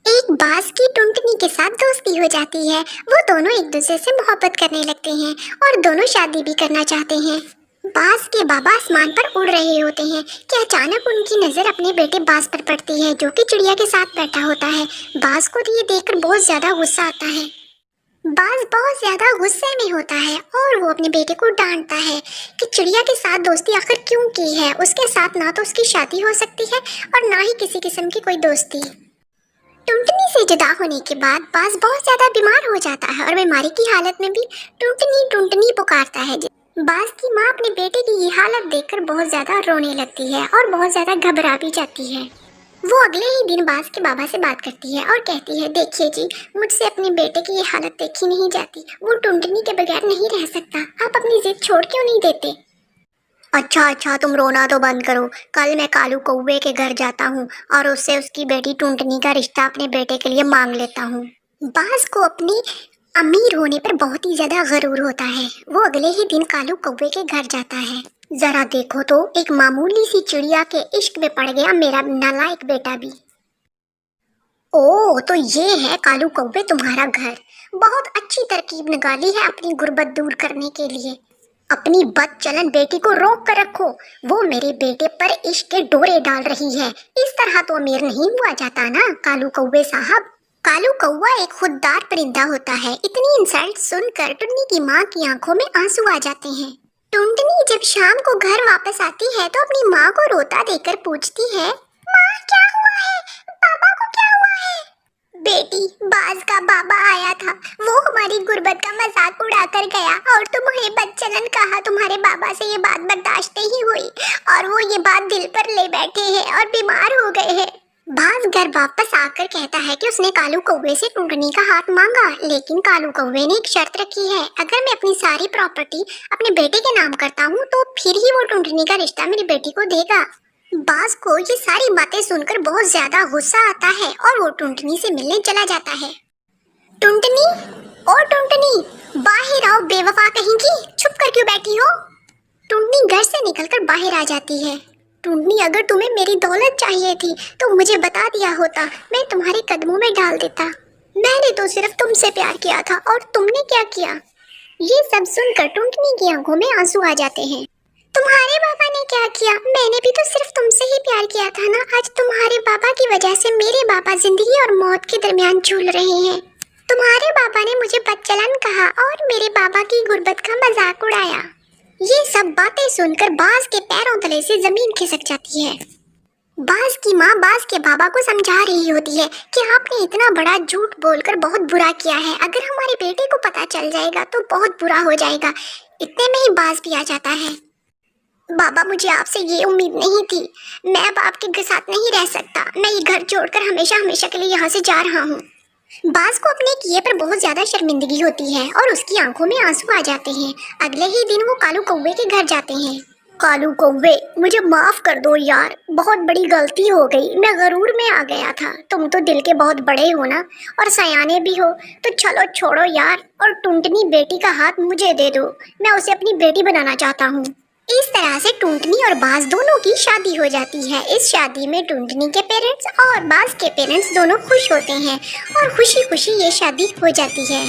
एक बाज की टुनटुनी के साथ दोस्ती हो जाती है। वो दोनों एक दूसरे से मोहब्बत करने लगते हैं और दोनों शादी भी करना चाहते हैं। बाज के बाबा आसमान पर उड़ रहे होते हैं कि अचानक उनकी नजर अपने बेटे बाज पर पड़ती है, जो कि चिड़िया के साथ बैठा होता है। बाज को ये देखकर बहुत ज्यादा गुस्सा आता है। बाज बहुत ज्यादा गुस्से में होता है और वो अपने बेटे को डांटता है कि चिड़िया के साथ दोस्ती आखिर क्यों की है। उसके साथ ना तो उसकी शादी हो सकती है और ना ही किसी किस्म की कोई दोस्ती। टुनटुनी से जुदा होने के बाद बाज बहुत ज्यादा बीमार हो जाता है और बीमारी की हालत में भी टुनटुनी टुनटुनी पुकारता है। बाज की माँ अपने बेटे की ये हालत देखकर बहुत ज्यादा रोने लगती है और बहुत ज्यादा घबरा भी जाती है। वो अगले ही दिन बाज के बाबा से बात करती है और कहती है, देखिए जी, मुझसे अपने बेटे की ये हालत देखी नहीं जाती। वो टुनटुनी के बगैर नहीं रह सकता। आप अपनी जिद छोड़ क्यों नहीं देते? अच्छा, तुम रोना तो बंद करो। कल मैं कालू कौवे के घर जाता हूँ और उससे उसकी बेटी टुनटुनी का रिश्ता अपने बेटे के लिए मांग लेता हूँ। बाज को अपनी अमीर होने पर बहुत ही ज्यादा गरूर होता है। वो अगले ही दिन कालू कौवे के घर जाता है। जरा देखो तो, एक मामूली सी चिड़िया के इश्क में पड़ गया मेरा नालायक बेटा भी। ओह, तो ये है कालू कौवे तुम्हारा घर। बहुत अच्छी तरकीब निकाली है अपनी गुर्बत दूर करने के लिए। अपनी बदचलन बेटी को रोक कर रखो। वो मेरे बेटे पर इश्क के डोरे डाल रही है। इस तरह तो अमीर नहीं हुआ जाता ना कालू कौवे साहब। कालू कौवा एक खुददार परिंदा होता है। इतनी इंसल्ट सुनकर टुन्नी की माँ की आंखों में आंसू आ जाते हैं। टुनटुनी जब शाम को घर वापस आती है तो अपनी माँ को रोता देखकर पूछती है, माँ क्या हुआ है? पापा को क्या हुआ है? बेटी, बाज का बाबा आया था। वो हमारी गुर्बत का मजाक उड़ाकर गया और तुम्हें बदचलन कहा। तुम्हारे बाबा से ये बात बर्दाश्त नहीं हुई और वो ये बात दिल पर ले बैठे हैं और बीमार हो गए हैं। बाज घर वापस आकर कहता है कि उसने कालू कौवे से टुनटुनी का हाथ मांगा, लेकिन कालू कौवे ने एक शर्त रखी है, अगर मैं अपनी सारी प्रॉपर्टी अपने बेटे के नाम करता हूँ तो फिर ही वो टुनटुनी का रिश्ता मेरी बेटी को देगा। बाज को ये सारी बातें सुनकर बहुत ज्यादा गुस्सा आता है और वो टुनटुनी से मिलने चला जाता है। टुनटुनी, ओ टुनटुनी, बाहर आओ बेवफा कहीं की, छुप कर क्यों बैठी हो? टुनटुनी घर से निकलकर बाहर आ जाती है। टुनटुनी, अगर तुम्हें मेरी दौलत चाहिए थी तो मुझे बता दिया होता, मैं तुम्हारे कदमों में डाल देता। मैंने तो सिर्फ तुमसे प्यार किया था और तुमने क्या किया? ये सब सुनकर टुनटुनी की आंखों में आंसू आ जाते हैं। तुम्हारे पापा ने क्या किया? मैंने भी तो सिर्फ तुमसे ही प्यार किया था ना। आज तुम्हारे पापा की वजह से मेरे पापा जिंदगी और मौत के दरमियान झूल रहे हैं। तुम्हारे पापा ने मुझे बदचलन कहा और मेरे पापा की गुर्बत का मजाक उड़ाया। ये सब बातें सुनकर बाज के पैरों तले से जमीन खिसक जाती है। बाज की माँ बाज के बाबा को समझा रही होती है कि आपने इतना बड़ा झूठ बोलकर बहुत बुरा किया है। अगर हमारे बेटे को पता चल जाएगा तो बहुत बुरा हो जाएगा। इतने में ही बाज भी आ जाता है। बाबा, मुझे आपसे ये उम्मीद नहीं थी। मैं अब आपके साथ नहीं रह सकता। मैं ये घर छोड़कर हमेशा हमेशा के लिए यहाँ से जा रहा हूँ। बाज को अपने किए पर बहुत ज्यादा शर्मिंदगी होती है और उसकी आंखों में आंसू आ जाते हैं। अगले ही दिन वो कालू कौवे के घर जाते हैं। कालू कौवे, मुझे माफ कर दो यार, बहुत बड़ी गलती हो गई। मैं गरूर में आ गया था। तुम तो दिल के बहुत बड़े हो ना और सयाने भी हो, तो चलो छोड़ो यार और टुनटुनी बेटी का हाथ मुझे दे दो। मैं उसे अपनी बेटी बनाना चाहता हूँ। इस तरह से टुनटुनी और बाज दोनों की शादी हो जाती है। इस शादी में टुनटुनी के पेरेंट्स और बाज के पेरेंट्स दोनों खुश होते हैं और खुशी खुशी ये शादी हो जाती है।